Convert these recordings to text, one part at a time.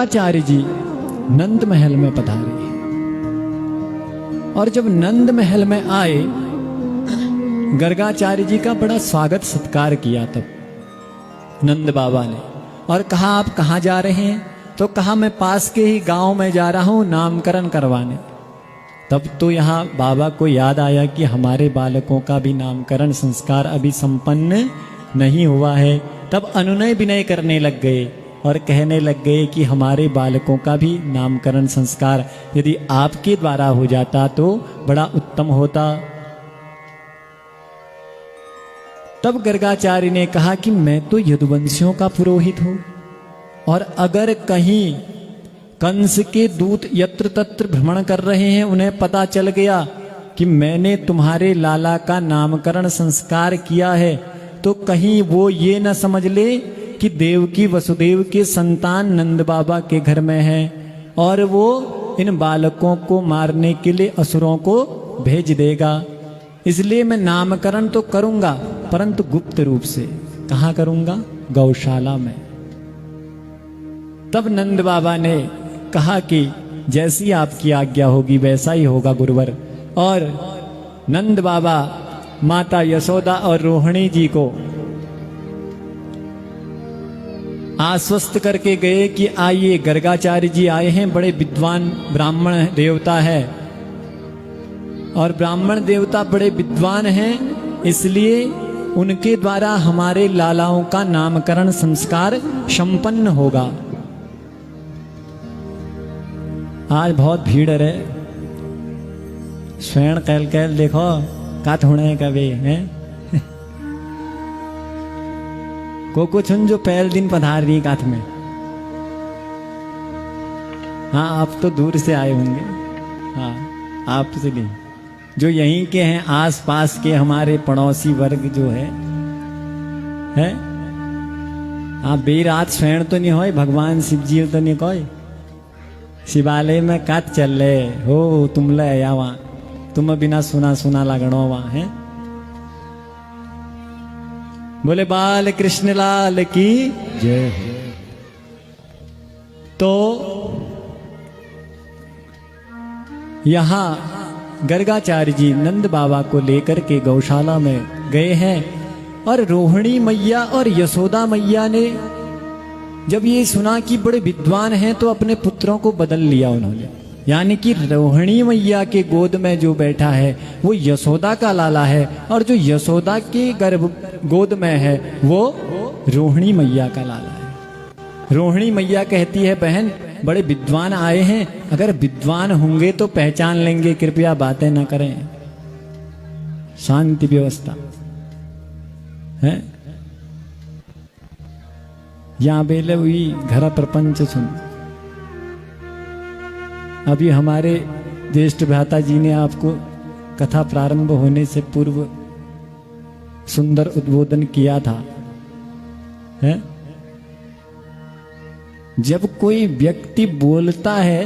गर्गाचार्य जी नंद महल में पधारे और जब नंद महल में आए, गर्गाचार्य जी का बड़ा स्वागत सत्कार किया तब नंद बाबा ने, और कहा आप कहाँ जा रहे हैं? तो कहा मैं पास के ही गांव में जा रहा हूँ नामकरण करवाने। तब तो यहाँ बाबा को याद आया कि हमारे बालकों का भी नामकरण संस्कार अभी संपन्न नहीं हुआ है। तब अनुनय विनय करने लग गए और कहने लग गए कि हमारे बालकों का भी नामकरण संस्कार यदि आपके द्वारा हो जाता तो बड़ा उत्तम होता। तब गर्गाचार्य ने कहा कि मैं तो यदुवंशियों का पुरोहित हूं, और अगर कहीं कंस के दूत यत्र तत्र भ्रमण कर रहे हैं, उन्हें पता चल गया कि मैंने तुम्हारे लाला का नामकरण संस्कार किया है, तो कहीं वो ये न समझ ले कि देवकी वसुदेव के संतान नंद बाबा के घर में है और वो इन बालकों को मारने के लिए असुरों को भेज देगा। इसलिए मैं नामकरण तो करूंगा परंतु गुप्त रूप से। कहाँ करूंगा? गौशाला में। तब नंद बाबा ने कहा कि जैसी आपकी आज्ञा होगी वैसा ही होगा गुरुवर। और नंद बाबा माता यशोदा और रोहिणी जी को आश्वस्त करके गए कि आइए, गर्गाचार्य जी आए हैं, बड़े विद्वान ब्राह्मण देवता है, और ब्राह्मण देवता बड़े विद्वान हैं, इसलिए उनके द्वारा हमारे लालाओं का नामकरण संस्कार संपन्न होगा। आज बहुत भीड़ है, स्वयं कैल कैल देखो कात होने कभी है को छुन जो पहले दिन पधार रही काथ में। हाँ, आप तो दूर से आए होंगे। हाँ, आप से नहीं, जो यहीं के हैं आस पास के हमारे पड़ोसी वर्ग जो है आप बेरात स्वयं तो नहीं हो, भगवान शिव जी तो नहीं कोई शिवालय में कात चल रहे हो तुम ले या वहां तुम बिना सुना सुना लगनो वहां है। बोले बाल कृष्ण लाल की जय। तो यहां गर्गाचार्य जी नंद बाबा को लेकर के गौशाला में गए हैं, और रोहिणी मैया और यशोदा मैया ने जब ये सुना कि बड़े विद्वान हैं तो अपने पुत्रों को बदल लिया उन्होंने। यानी कि रोहिणी मैया के गोद में जो बैठा है वो यशोदा का लाला है, और जो यशोदा के गर्भ गोद में है वो रोहिणी मैया का लाला है। रोहिणी मैया कहती है बहन बड़े विद्वान आए हैं, अगर विद्वान होंगे तो पहचान लेंगे, कृपया बातें न करें। शांति व्यवस्था है यहाँ बेले हुई घर प्रपंच सुन। अभी हमारे ज्येष्ठ भ्राता जी ने आपको कथा प्रारंभ होने से पूर्व सुंदर उद्बोधन किया था है? जब कोई व्यक्ति बोलता है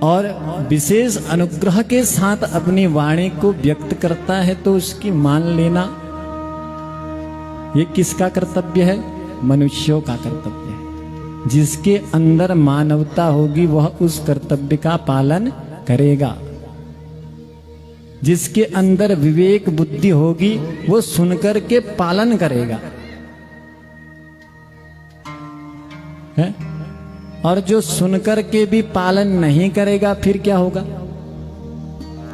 और विशेष अनुग्रह के साथ अपनी वाणी को व्यक्त करता है तो उसकी मान लेना ये किसका कर्तव्य है? मनुष्यों का कर्तव्य है। जिसके अंदर मानवता होगी वह उस कर्तव्य का पालन करेगा। जिसके अंदर विवेक बुद्धि होगी वो सुनकर के पालन करेगा है? और जो सुनकर के भी पालन नहीं करेगा फिर क्या होगा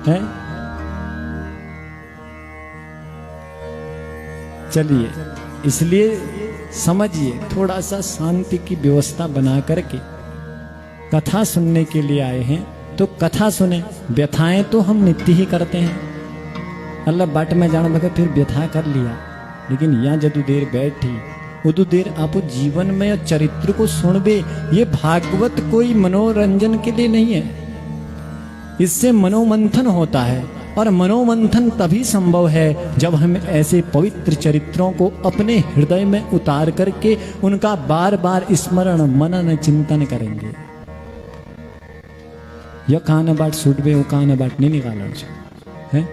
है? चलिए, इसलिए समझिए, थोड़ा सा शांति की व्यवस्था बना करके कथा सुनने के लिए आए हैं तो कथा सुने। व्यथाएं तो हम नित्य ही करते हैं। अल्लाह बाट में जान लगे फिर व्यथा कर लिया, लेकिन यहाँ जदू देर बैठी उदू देर आप जीवन में चरित्र को सुनबे। ये भागवत कोई मनोरंजन के लिए नहीं है, इससे मनोमंथन होता है, और मनोमंथन तभी संभव है जब हम ऐसे पवित्र चरित्रों को अपने हृदय में उतार करके उनका बार बार स्मरण मनन चिंतन करेंगे। यह कान बाट सुटबे वो कान बाट नहीं निकालना है।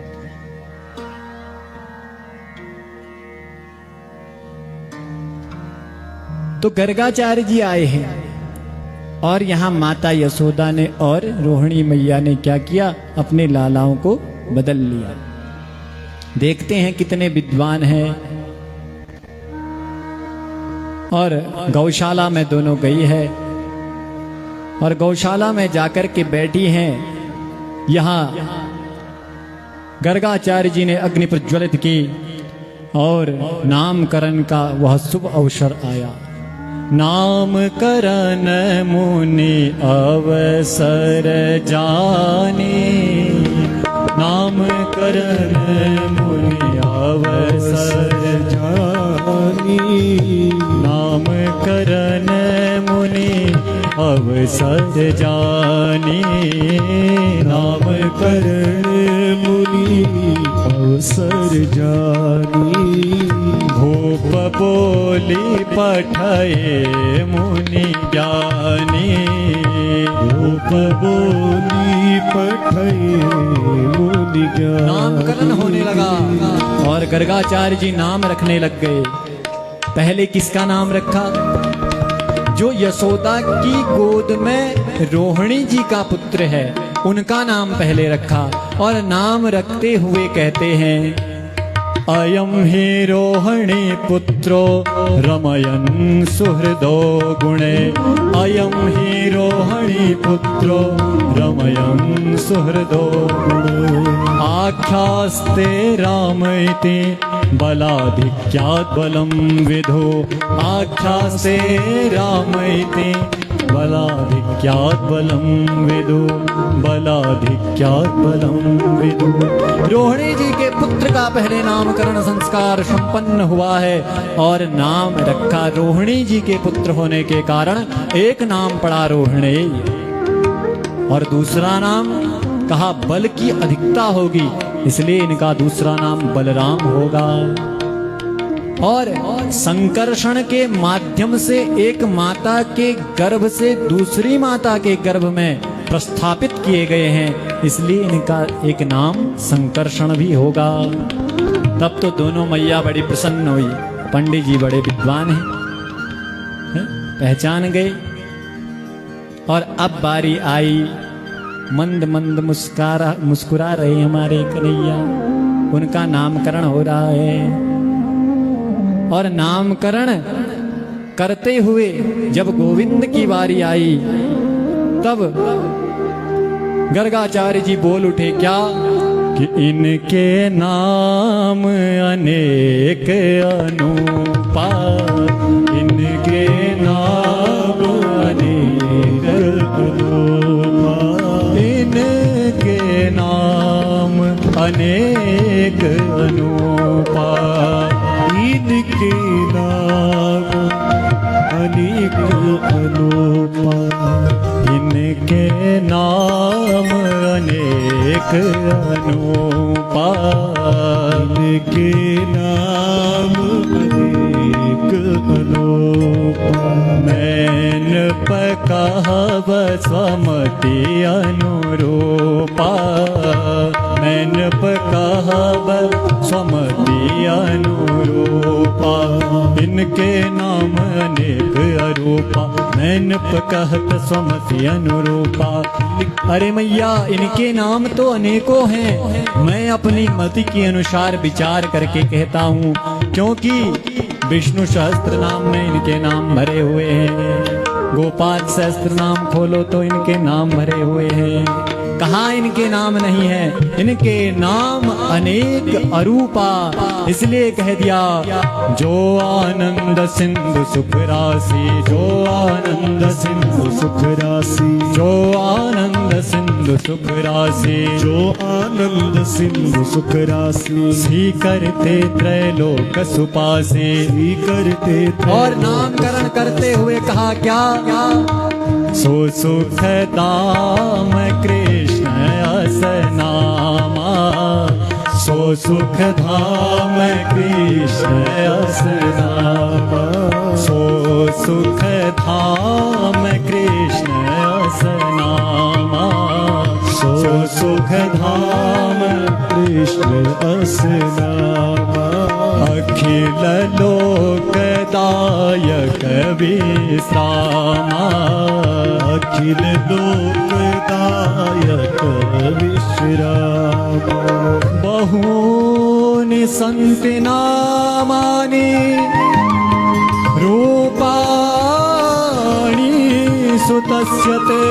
तो गर्गाचार्य जी आए हैं और यहाँ माता यशोदा ने और रोहिणी मैया ने क्या किया, अपने लालाओं को बदल लिया। देखते हैं कितने विद्वान हैं। और गौशाला में दोनों गई है और गौशाला में जाकर के बैठी हैं। यहाँ गर्गाचार्य जी ने अग्नि प्रज्वलित की और नामकरण का वह शुभ अवसर आया। नामकरण मुनि अवसर जाने, नामकरण मुनि अवसर जाने, नामकरण मुनि अवसर जाने, नामकरण मुनि अवसर जाने। भूप बोली पठये मुनि ज्ञानी, भूप बोली पठये मुनि ज्ञानी। नामकरण होने लगा और गर्गाचार्य जी नाम रखने लग गए। पहले किसका नाम रखा? जो यशोदा की गोद में रोहिणी जी का पुत्र है उनका नाम पहले रखा। और नाम रखते हुए कहते हैं, अयम हि रोहिणी पुत्रो रमयन् सुहृदो गुणे, अयम हि रोहिणी पुत्रो रमयन् सुहृदो गुणे। आख्यास्ते राम इति बलाधिक्यात् बलं विदो, आख्यास्ते राम इति बलाधिक्यात् बलं विदो, बलाधिक्यात् बलं विदो। रोहिणी जी के पुत्र का पहले नामकरण संस्कार संपन्न हुआ है और नाम रखा रोहिणी जी के पुत्र होने के कारण एक नाम पड़ा रोहिणी और दूसरा नाम कहा बल की अधिकता होगी इसलिए इनका दूसरा नाम बलराम होगा। और संकर्षण के माध्यम से एक माता के गर्भ से दूसरी माता के गर्भ में प्रस्थापित किए गए हैं इसलिए इनका एक नाम संकर्षण भी होगा। तब तो दोनों मैया बड़ी प्रसन्न हुई। पंडित जी बड़े विद्वान हैं, पहचान गए। और अब बारी आई, मंद मंद मुस्कुरा रहे हमारे कन्हैया, उनका नामकरण हो रहा है। और नामकरण करते हुए जब गोविंद की बारी आई तब गर्गाचार्य जी बोल उठे क्या कि इनके नाम अनेक अनुपा, इनके नाम अनेक अनुपा, इनके नाम अनेक अनुपा, इनके नाम अनेक अनुपा, इनके नाम अनेक अनुपा, इनके नाम अनेक अनुपा। मैन पकहब स्वमति अनुरूपा, मैन पकहब स्वमति अनुरूपा, इनके नाम अनेक अरूपा, मैन कहत स्वमति अनुरूपा। अरे मैया इनके नाम तो अनेकों हैं, मैं अपनी मति के अनुसार विचार करके कहता हूँ क्योंकि विष्णु सहस्त्र नाम में इनके नाम भरे हुए हैं, गोपाल सहस्त्र नाम खोलो तो इनके नाम भरे हुए हैं। कहाँ इनके नाम नहीं है, इनके नाम अनेक अरूपा। इसलिए कह दिया जो आनंद सिंधु सुख राशि, जो आनंद सिंधु सुख राशि, जो आनंद सिंधु सुख राशि, जो आनंद सिंधु सुख राशि, सी करते त्रैलोक सुपासे, सी करते। और नामकरण करते हुए कहा क्या, सो सुख दाम कृष्ण अस नामा, सो सुख धाम कृष्ण अस नामा, सो सुख धाम कृष्ण अस नामा, सो सुख धाम कृष्ण अस नामा। अखिल लोकदायक विश्रामा, अखिल लोकदायक विश्रामा। बहूनि सन्ति नामानि रूपाणि सुतस्य ते,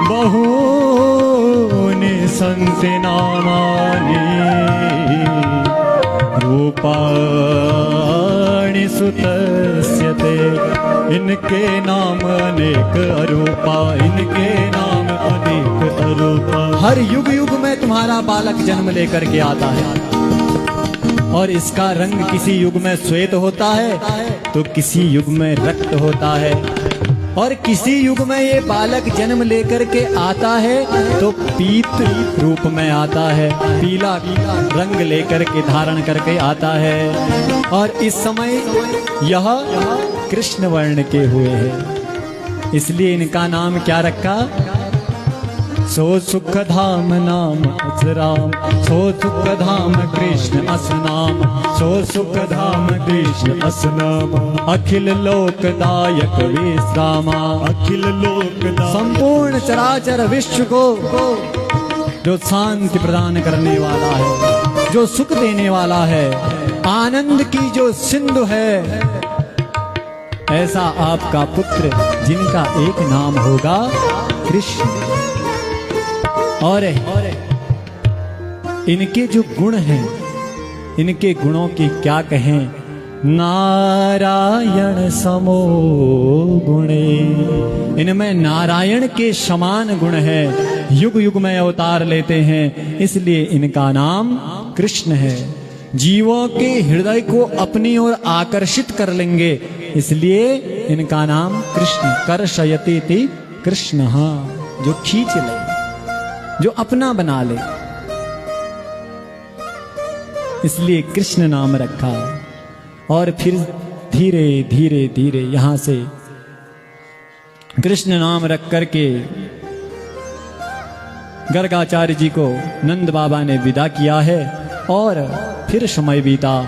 बहूनि सन्ति नामानि रूपाणि सुतस्य ते। इनके नाम अनेक अरूपा, इनके नाम अनेक अरूपा। हर युग युग में तुम्हारा बालक जन्म लेकर के आता है, और इसका रंग किसी युग में श्वेत होता है तो किसी युग में रक्त होता है, और किसी युग में ये बालक जन्म लेकर के आता है तो पीत रूप में आता है, पीला रंग लेकर के धारण करके आता है। और इस समय यह कृष्ण वर्ण के हुए हैं, इसलिए इनका नाम क्या रखा? सो सुख धाम नाम असराम, सो सुख धाम कृष्ण असनाम, सो सुख धाम कृष्ण असनाम। अखिल लोकदायक विश्रामा, अखिल लोकदायक। संपूर्ण चराचर विश्व को जो शांति प्रदान करने वाला है, जो सुख देने वाला है, आनंद की जो सिंधु है, ऐसा आपका पुत्र जिनका एक नाम होगा कृष्ण। और इनके जो गुण हैं, इनके गुणों की क्या कहें? नारायण समो गुणे, इनमें नारायण के समान गुण है, युग युग में अवतार लेते हैं, इसलिए इनका नाम कृष्ण है। जीवों के हृदय को अपनी ओर आकर्षित कर लेंगे, इसलिए इनका नाम कृष्ण। कर्षयति कृष्ण, जो खींच ले, जो अपना बना ले, इसलिए कृष्ण नाम रखा। और फिर धीरे धीरे धीरे यहां से कृष्ण नाम रख करके गर्गाचार्य जी को नंद बाबा ने विदा किया है, और फिर समय बीता।